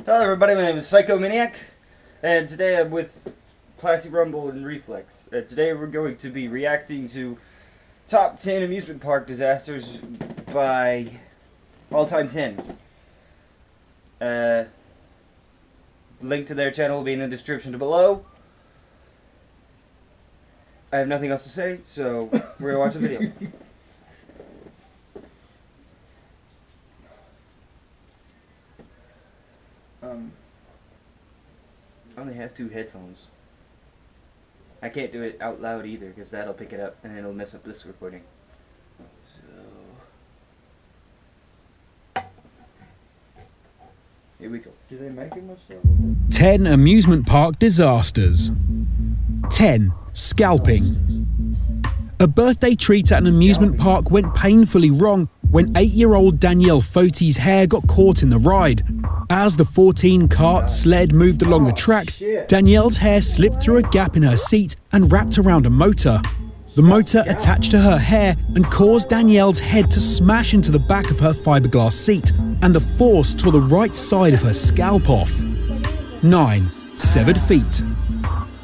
Hello everybody, my name is Psycho&Weirds, and today I'm with Classy Rumble and Reflex. Today we're going to be reacting to top 10 amusement park disasters by all-time 10s. Link to their channel will be in the description below. I have nothing else to say, so we're going to watch the video. I only have 2 headphones. I can't do it out loud either, because that'll pick it up and it'll mess up this recording. So here we go. Do they make it much? 10 amusement park disasters. 10. Scalping. A birthday treat at an amusement park went painfully wrong when 8-year-old Danielle Foti's hair got caught in the ride. As the 14-cart sled moved along the tracks, Danielle's hair slipped through a gap in her seat and wrapped around a motor. The motor attached to her hair and caused Danielle's head to smash into the back of her fiberglass seat, and the force tore the right side of her scalp off. 9. Severed feet.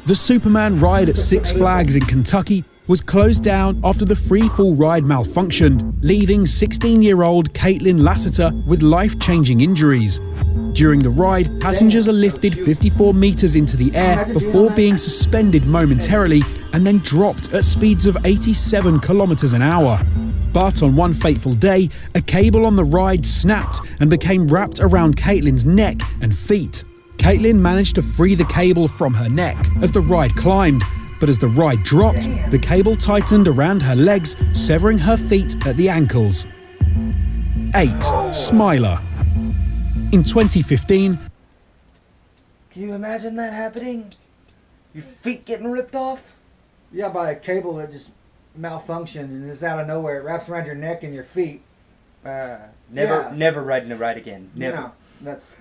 The Superman ride at Six Flags in Kentucky was closed down after the free-fall ride malfunctioned, leaving 16-year-old Caitlin Lassiter with life-changing injuries. During the ride, passengers are lifted 54 meters into the air before being suspended momentarily and then dropped at speeds of 87 kilometers an hour. But on one fateful day, a cable on the ride snapped and became wrapped around Caitlin's neck and feet. Caitlin managed to free the cable from her neck as the ride climbed, but as the ride dropped, the cable tightened around her legs, severing her feet at the ankles. 8. Smiler. In 2015, can you imagine that happening? Your feet getting ripped off? Yeah, by a cable that just malfunctioned and just out of nowhere. It wraps around your neck and your feet. Never riding a ride again. Never. No, that's...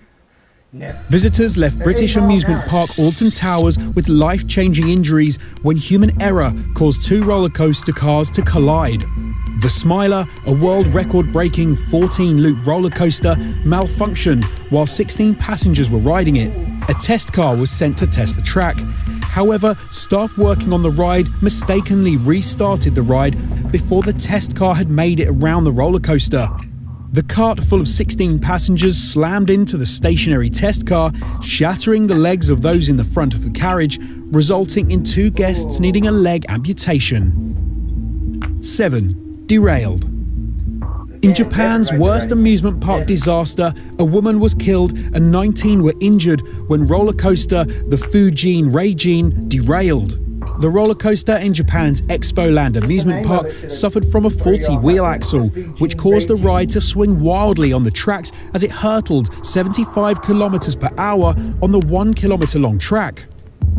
Never. Visitors left British amusement park Alton Towers with life-changing injuries when human error caused 2 roller coaster cars to collide. The Smiler, a world record-breaking 14-loop roller coaster, malfunctioned while 16 passengers were riding it. A test car was sent to test the track. However, staff working on the ride mistakenly restarted the ride before the test car had made it around the roller coaster. The cart full of 16 passengers slammed into the stationary test car, shattering the legs of those in the front of the carriage, resulting in 2 guests needing a leg amputation. 7. Derailed. In Japan's worst amusement park disaster, a woman was killed and 19 were injured when roller coaster the Fujin Reijin derailed. The roller coaster in Japan's Expo Land amusement park suffered from a faulty wheel axle, which caused the ride to swing wildly on the tracks as it hurtled 75 kilometers per hour on the 1 kilometer long track.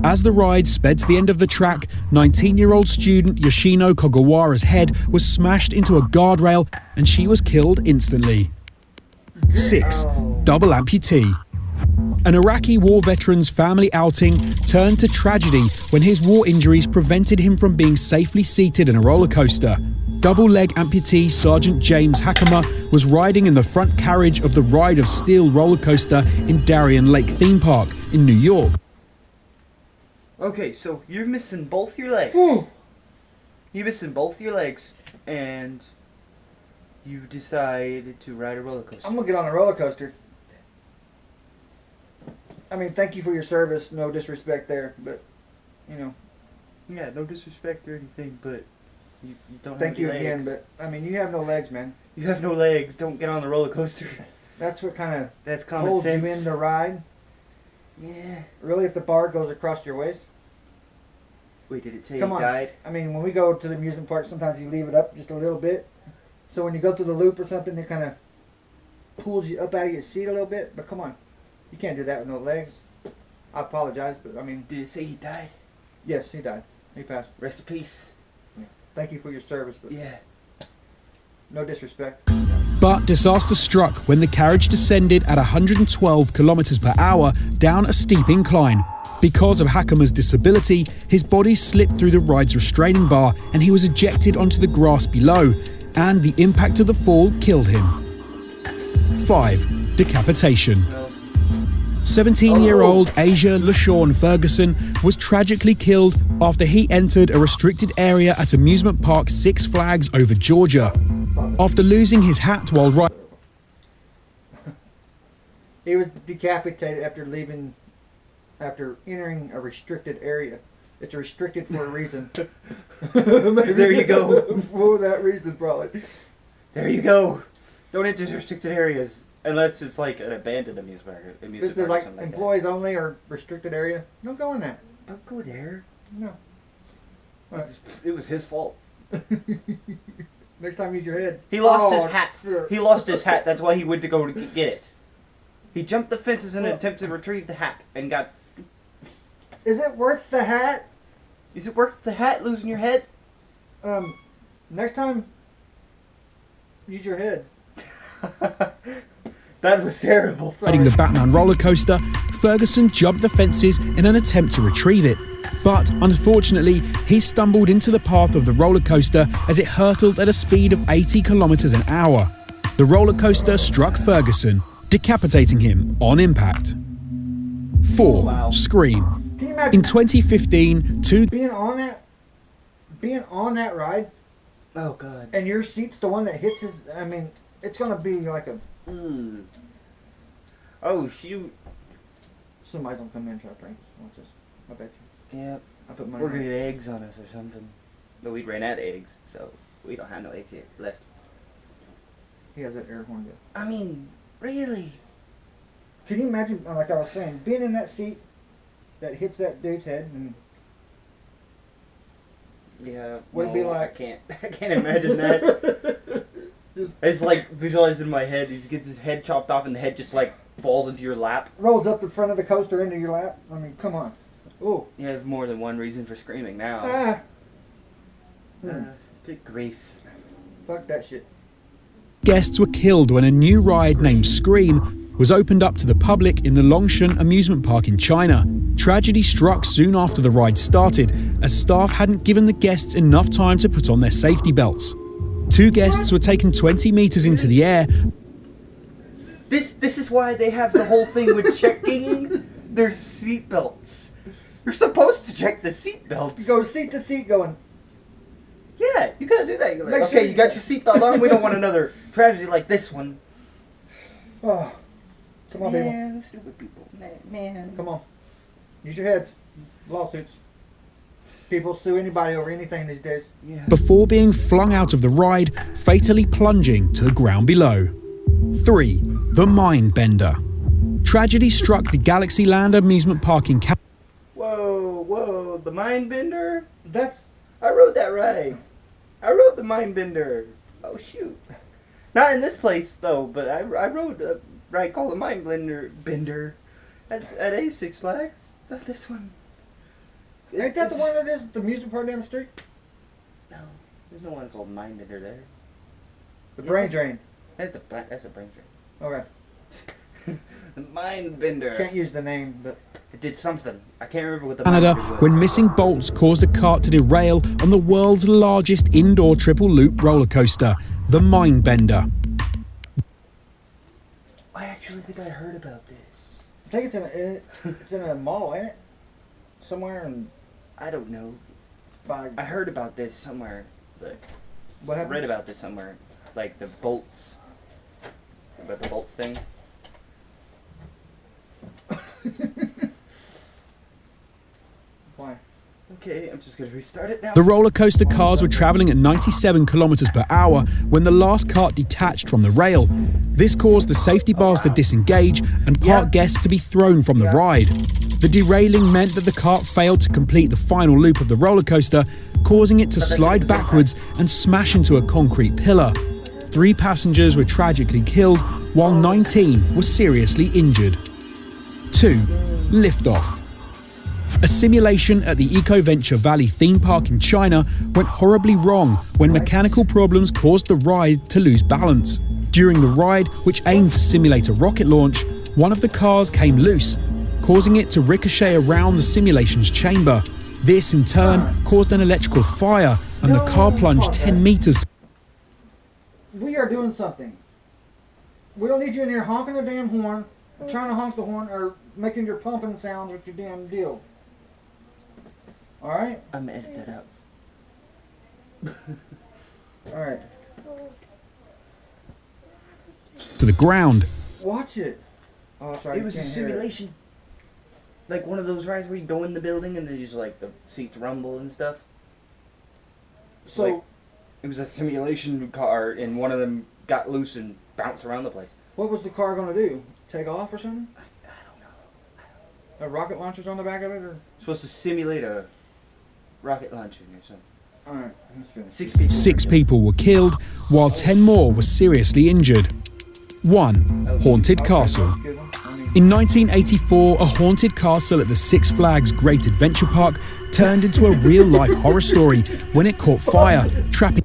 As the ride sped to the end of the track, 19-year-old student Yoshino Kogawara's head was smashed into a guardrail and she was killed instantly. 6. Double amputee. An Iraqi war veteran's family outing turned to tragedy when his war injuries prevented him from being safely seated in a roller coaster. Double-leg amputee Sergeant James Hakama was riding in the front carriage of the Ride of Steel roller coaster in Darien Lake Theme Park in New York. Okay, so you're missing both your legs. You're missing both your legs, and you decided to ride a roller coaster. I'm going to get on a roller coaster. I mean, thank you for your service. No disrespect there, but, you know. Yeah, no disrespect or anything, but you don't have Thank you legs. again, but, I mean, you have no legs, man. You have no legs. Don't get on the roller coaster. That's what kind of That's common holds sense. you in the ride. Yeah. Really, if the bar goes across your waist? Wait, did it say Come he on. died? I mean, when we go to the amusement park, sometimes you leave it up just a little bit. So when you go through the loop or something, it kind of pulls you up out of your seat a little bit. But come on. You can't do that with no legs. I apologize, but I mean... Did it say he died? Yes, he died. He passed. Rest in peace. Thank you for your service, but Yeah. no disrespect. But disaster struck when the carriage descended at 112 kilometers per hour down a steep incline. Because of Hakama's disability, his body slipped through the ride's restraining bar and he was ejected onto the grass below, and the impact of the fall killed him. 5. Decapitation. 17-year-old Asia LaShawn Ferguson was tragically killed after he entered a restricted area at amusement park Six Flags over Georgia. After losing his hat while riding... He was decapitated after entering a restricted area. It's restricted for a reason. There you go. For that reason, probably. There you go. Don't enter restricted areas unless it's like an abandoned amusement park. If it's like employees only or restricted area, don't go in that. Don't go there. No. It was his fault. Next time, use your head. He lost his hat. Sure. He lost his hat. That's why he went to go to get it. He jumped the fences in an attempt to retrieve the hat and got... Is it worth the hat? Is it worth the hat, losing your head? Next time, use your head. That was terrible. riding the Batman roller coaster, Ferguson jumped the fences in an attempt to retrieve it. But unfortunately, he stumbled into the path of the roller coaster as it hurtled at a speed of 80 kilometers an hour. The roller coaster struck Ferguson, decapitating him on impact. 4. Wow. Scream. Can you imagine In 2015, being on that ride, Oh, God. and your seat's the one that hits his? I mean, it's gonna be like a. Oh, shoot. Somebody's gonna come in and try to prank us. Watch this. I bet you. Yeah. I put mine. We're going to get eggs on us or something. But we ran out of eggs, so we don't have no eggs yet left. He has that air horn gun. I mean, really? Can you imagine, like I was saying, being in that seat that hits that dude's head and Yeah. Would it be like- I can't imagine that. It's like visualized in my head. He gets his head chopped off and the head just like falls into your lap. rolls up the front of the coaster into your lap? I mean, come on. Oh. You have more than one reason for screaming now. Ah. Good grief. Fuck that shit. guests were killed when a new ride named Scream was opened up to the public in the Longshan amusement park in China. Tragedy struck soon after the ride started, as staff hadn't given the guests enough time to put on their safety belts. 2 guests were taken 20 meters into the air. This is why they have the whole thing with checking their seatbelts. You're supposed to check the seatbelts. You go seat to seat going, Yeah, you gotta do that. You're like, Make okay, sure- you got your seatbelt on. We don't want another tragedy like this one. oh, come on, people. Man, stupid people. Man. Come on. Use your heads. Lawsuits. People sue anybody over anything these days. Yeah. Before being flung out of the ride, fatally plunging to the ground below. 3. The Mind Bender. Tragedy struck the Galaxyland amusement park in Whoa, the Mind Bender? That's I rode that ride. I rode the Mind Bender. Oh, shoot. Not in this place, though, but I rode a ride called the Mind Bender. That's at a Six Flags. Not this one. ain't that the one that is the music park down the street? No, there's no one called Mind Bender there. The brain drain. That's a brain drain. Okay. The Mind Bender. Can't use the name, but It did something. I can't remember what the Canada Mind Bender was. when missing bolts caused a cart to derail on the world's largest indoor triple loop roller coaster, the Mind Bender. I actually think I heard about this. I think it's in a mall, ain't it? Somewhere in I don't know. by I heard about this somewhere. Like, what I happened? read about this somewhere. Like the bolts. About the bolts thing. Why? Okay, I'm just gonna restart it now. The roller coaster cars were traveling at 97 kilometers per hour when the last cart detached from the rail. This caused the safety bars to disengage and park guests to be thrown from the ride. The derailing meant that the cart failed to complete the final loop of the roller coaster, causing it to slide backwards and smash into a concrete pillar. 3 passengers were tragically killed, while 19 were seriously injured. 2. Liftoff. A simulation at the EcoVenture Valley theme park in China went horribly wrong when mechanical problems caused the ride to lose balance. During the ride, which aimed to simulate a rocket launch, one of the cars came loose, causing it to ricochet around the simulation's chamber. This, in turn, caused an electrical fire, and the car plunged 10 meters. We are doing something. We don't need you in here honking the damn horn, trying to honk the horn, or making your pumping sounds with your damn deal. Alright? I'm gonna edit that out. Alright. To the ground. Watch it. Oh, sorry. It was a simulation. Like one of those rides where you go in the building and then you just like the seats rumble and stuff. So, like, it was a simulation car and one of them got loose and bounced around the place. what was the car going to do? Take off or something? I don't know. A rocket launchers on the back of it? Or? It's supposed to simulate a rocket launching or something. Alright, let's finish. 6 people. 6 people were killed, while 10 more were seriously injured. 1. Haunted Castle. Good one. In 1984, a haunted castle at the Six Flags Great Adventure Park turned into a real-life horror story when it caught fire, trapping...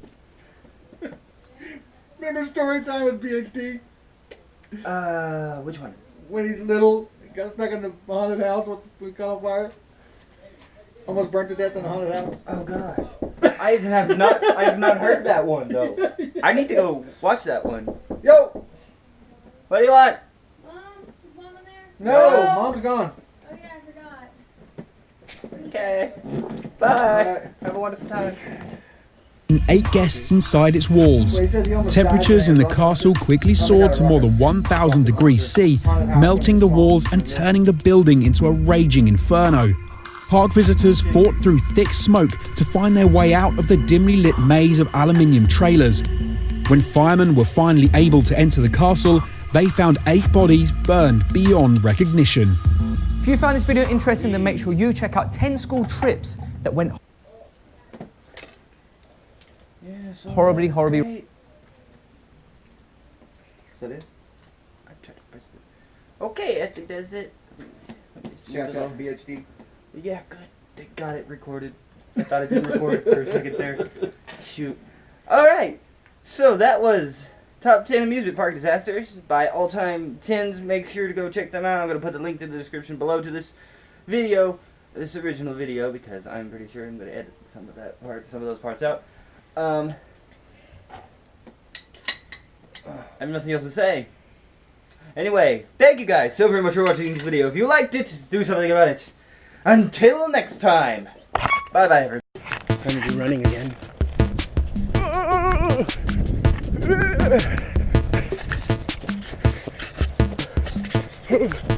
Remember story time with PhD? Which one? When he's little, he got stuck in the haunted house we caught on fire. Almost burnt to death in the haunted house. Oh gosh. I have not heard that one though. I need to go watch that one. Yo! What do you want? Mom, is Mom in there? No! Mom's gone. Oh yeah, I forgot. Okay. Bye. Alright. Have a wonderful time. 8 guests inside its walls. Well, he says he almost Temperatures died in the there. castle quickly soared to more than 1,000 degrees C, melting the walls and turning the building into a raging inferno. Park visitors fought through thick smoke to find their way out of the dimly lit maze of aluminium trailers. When firemen were finally able to enter the castle, they found 8 bodies burned beyond recognition. If you found this video interesting, then make sure you check out 10 school trips that went horribly. Is that it? I tried to press it. Okay, it does it. Shout out to BHD. Yeah, good. They got it recorded. I thought I didn't record for a second there. Shoot. Alright. So that was Top 10 Amusement Park Disasters by All Time 10s. Make sure to go check them out. I'm going to put the link in the description below to this video. This original video, because I'm pretty sure I'm going to edit some of those parts out. I have nothing else to say. Anyway, thank you guys so very much for watching this video. If you liked it, do something about it. Until next time. Bye bye everyone. I'm gonna be running again.